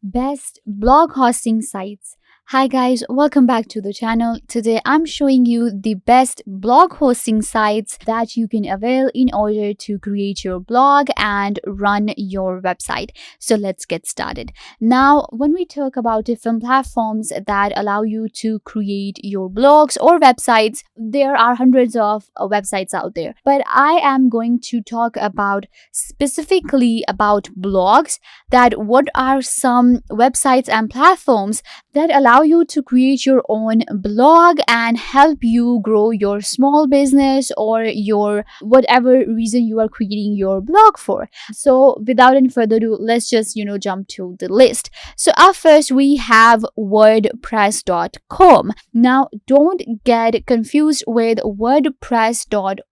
Best blog hosting sites. Hi guys, welcome back to the channel. Today I'm showing you the best blog hosting sites that you can avail in order to create your blog and run your website. So let's get started. Now, when we talk about different platforms that allow you to create your blogs or websites, there are hundreds of websites out there. But I am going to talk about specifically about blogs, that what are some websites and platforms that allow you to create your own blog and help you grow your small business or your whatever reason you are creating your blog for. So without any further ado, let's just jump to the list. So up first we have wordpress.com. Now don't get confused with wordpress.org,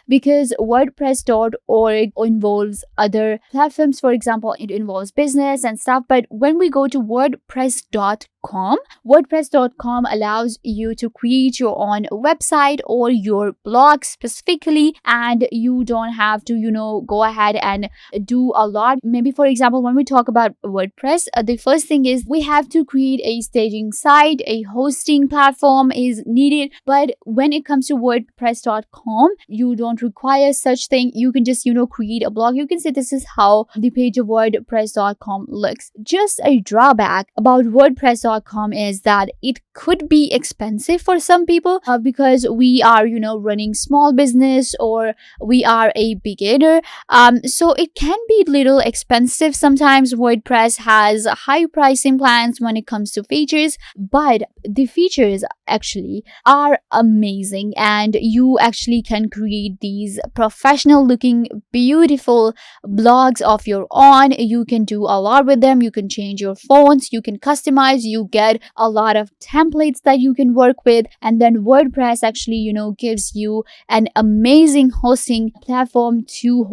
because wordpress.org involves other platforms. For example, it involves business and stuff. But when we go to wordpress.com allows you to create your own website or your blog specifically, and you don't have to go ahead and do a lot. Maybe, for example, when we talk about WordPress, the first thing is we have to create a staging site, a hosting platform is needed. But when it comes to wordpress.com, you don't require such thing. You can just create a blog. You can say this is how the page of wordpress.com looks. Just a drawback about wordpress.com is that it could be expensive for some people, because we are running small business or we are a beginner, so it can be a little expensive. Sometimes WordPress has high pricing plans when it comes to features, but the features actually are amazing, and you actually can create these professional looking beautiful blogs of your own. You can do a lot with them. You can change your fonts, you can customize, you get a lot of templates that you can work with. And then WordPress actually gives you an amazing hosting platform to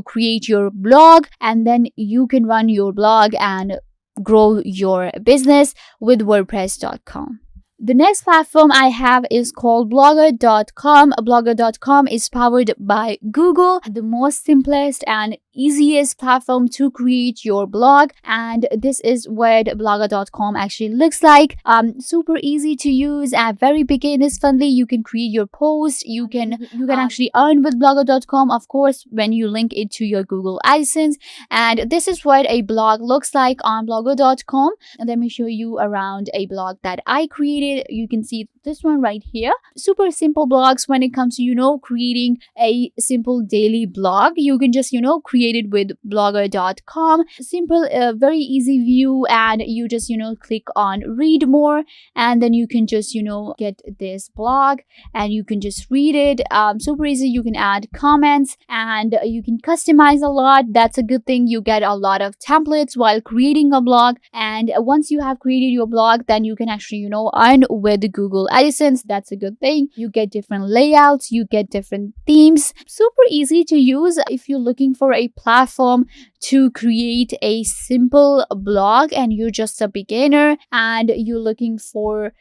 create your blog, and then you can run your blog and grow your business with wordpress.com. The next platform I have is called blogger.com. Blogger.com is powered by Google, the most simplest and easiest platform to create your blog, and this is what blogger.com actually looks like. Super easy to use and very beginners friendly. You can create your post, you can actually earn with blogger.com, of course, when you link it to your Google AdSense. And this is what a blog looks like on blogger.com. And let me show you around a blog that I created. You can see this one right here. Super simple blogs when it comes to creating a simple daily blog. You can just create it with blogger.com. Simple, very easy view, and you just click on read more, and then you can just get this blog and you can just read it. Super easy. You can add comments and you can customize a lot. That's a good thing. You get a lot of templates while creating a blog, and once you have created your blog, then you can actually earn with Google AdSense. That's a good thing. You get different layouts, you get different themes. Super easy to use if you're looking for a platform to create a simple blog and you're just a beginner and you're looking for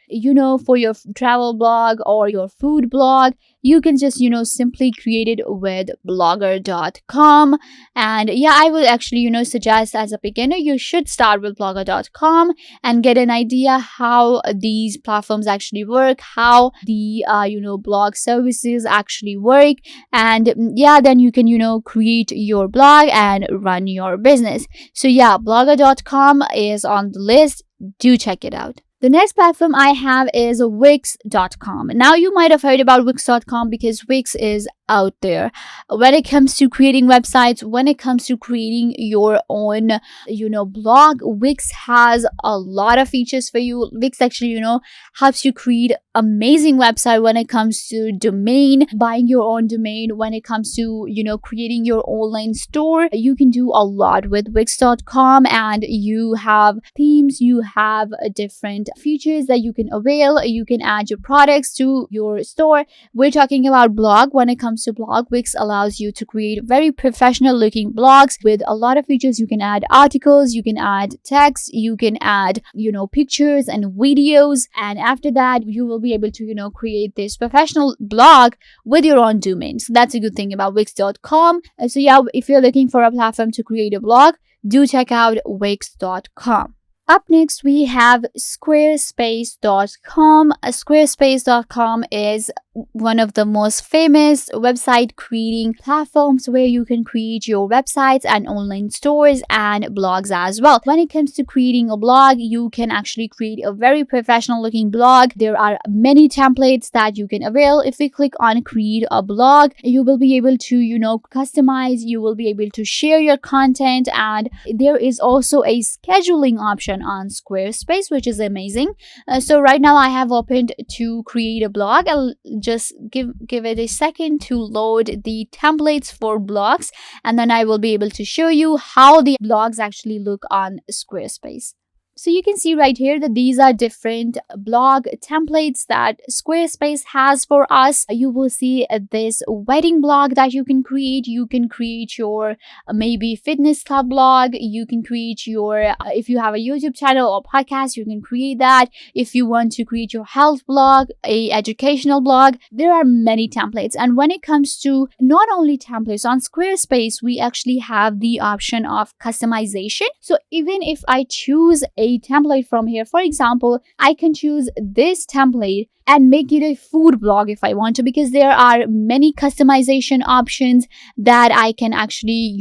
for your travel blog or your food blog. You can just simply create it with blogger.com. And yeah, I would actually suggest as a beginner you should start with blogger.com and get an idea how these platforms actually work, how the blog services actually work, and yeah, then you can create your blog and run your business. So yeah, blogger.com is on the list. Do check it out. The next platform I have is Wix.com. Now you might have heard about Wix.com because Wix is out there when it comes to creating websites, when it comes to creating your own blog. Wix has a lot of features for you. Wix actually helps you create amazing website when it comes to domain, buying your own domain, when it comes to creating your online store. You can do a lot with Wix.com, and you have themes, you have different features that you can avail. You can add your products to your store. We're talking about blog. When it comes to blog, Wix allows you to create very professional looking blogs with a lot of features. You can add articles, you can add text, you can add pictures and videos, and after that you will be able to create this professional blog with your own domain. So that's a good thing about Wix.com. So yeah, if you're looking for a platform to create a blog, do check out Wix.com. Up next, we have Squarespace.com. Squarespace.com is one of the most famous website creating platforms where you can create your websites and online stores and blogs as well. When it comes to creating a blog, you can actually create a very professional looking blog. There are many templates that you can avail. If we click on create a blog, you will be able to, customize, you will be able to share your content, and there is also a scheduling option on Squarespace, which is amazing. So right now I have opened to create a blog. I'll just give it a second to load the templates for blogs, and then I will be able to show you how the blogs actually look on Squarespace. So you can see right here that these are different blog templates that Squarespace has for us. You will see this wedding blog that you can create. You can create your maybe fitness club blog. You can create your, if you have a YouTube channel or podcast, you can create that. If you want to create your health blog, a educational blog, there are many templates. And when it comes to not only templates on Squarespace, we actually have the option of customization. So even if I choose a template from here, for example, I can choose this template and make it a food blog if I want to, because there are many customization options that I can actually,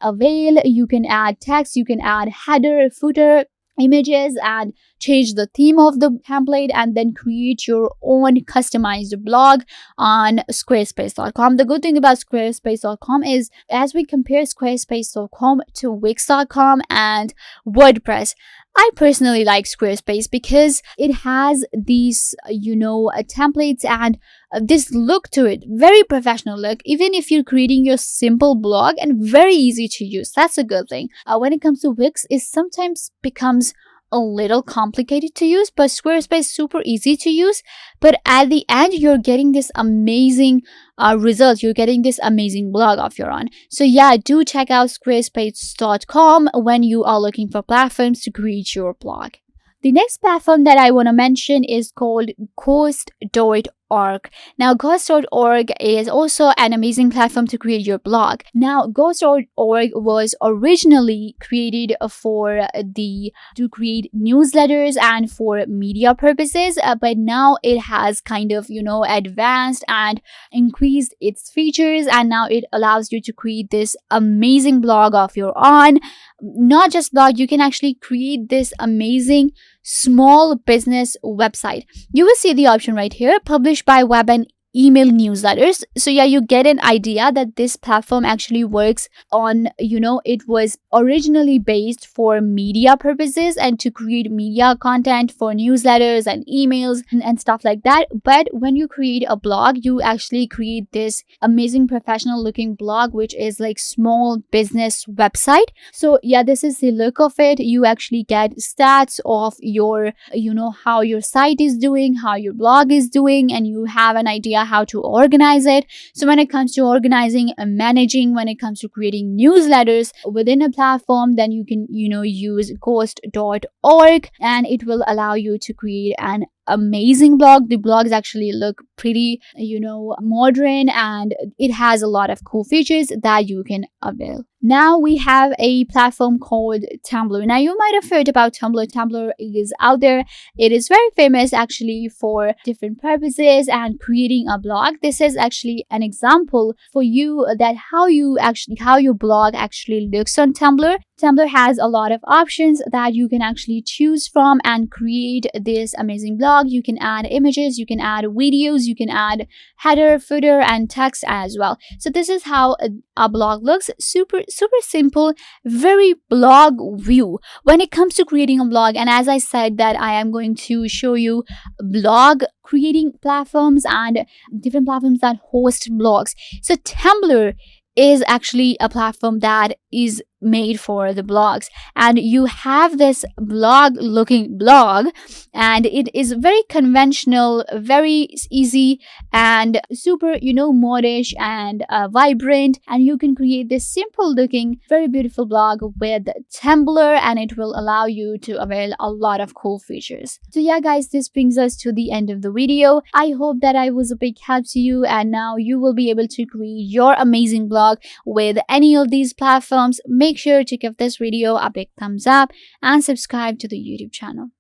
avail. You can add text, you can add header, footer, images, and change the theme of the template, and then create your own customized blog on Squarespace.com. The good thing about Squarespace.com is, as we compare Squarespace.com to Wix.com and WordPress, I personally like Squarespace because it has these, templates and this look to it, very professional look, even if you're creating your simple blog, and very easy to use. That's a good thing. When it comes to Wix, it sometimes becomes a little complicated to use, but Squarespace super easy to use. But at the end, you're getting this amazing result. You're getting this amazing blog of your own. So yeah, do check out Squarespace.com when you are looking for platforms to create your blog. The next platform that I want to mention is called Ghost.org. Now, Ghost.org is also an amazing platform to create your blog. Now, Ghost.org was originally created to create newsletters and for media purposes, but now it has kind of, advanced and increased its features, and now it allows you to create this amazing blog of your own. Not just blog, you can actually create this amazing small business website. You will see the option right here, published by web and email newsletters. So yeah, you get an idea that this platform actually works on, it was originally based for media purposes and to create media content for newsletters and emails and stuff like that. But when you create a blog, you actually create this amazing professional looking blog, which is like small business website. So yeah, this is the look of it. You actually get stats of your, how your site is doing, how your blog is doing, and you have an idea how to organize it. So when it comes to organizing and managing, when it comes to creating newsletters within a platform, then you can, use Ghost.org, and it will allow you to create an amazing blog. The blogs actually look pretty, modern, and it has a lot of cool features that you can avail. Now we have a platform called Tumblr. Now you might have heard about Tumblr. Tumblr is out there. It is very famous actually for different purposes and creating a blog. This is actually an example for you that how your blog actually looks on Tumblr. Tumblr has a lot of options that you can actually choose from and create this amazing blog. You can add images, you can add videos, you can add header, footer, and text as well. So this is how a blog looks. Super simple, very blog view when it comes to creating a blog. And as I said that I am going to show you blog creating platforms and different platforms that host blogs. So Tumblr is actually a platform that is made for the blogs, and you have this blog looking blog, and it is very conventional, very easy, and super modish and vibrant, and you can create this simple looking very beautiful blog with Tumblr, and it will allow you to avail a lot of cool features. So yeah guys, this brings us to the end of the video. I hope that I was a big help to you, and now you will be able to create your amazing blog with any of these platforms. terms, make sure to give this video a big thumbs up and subscribe to the YouTube channel.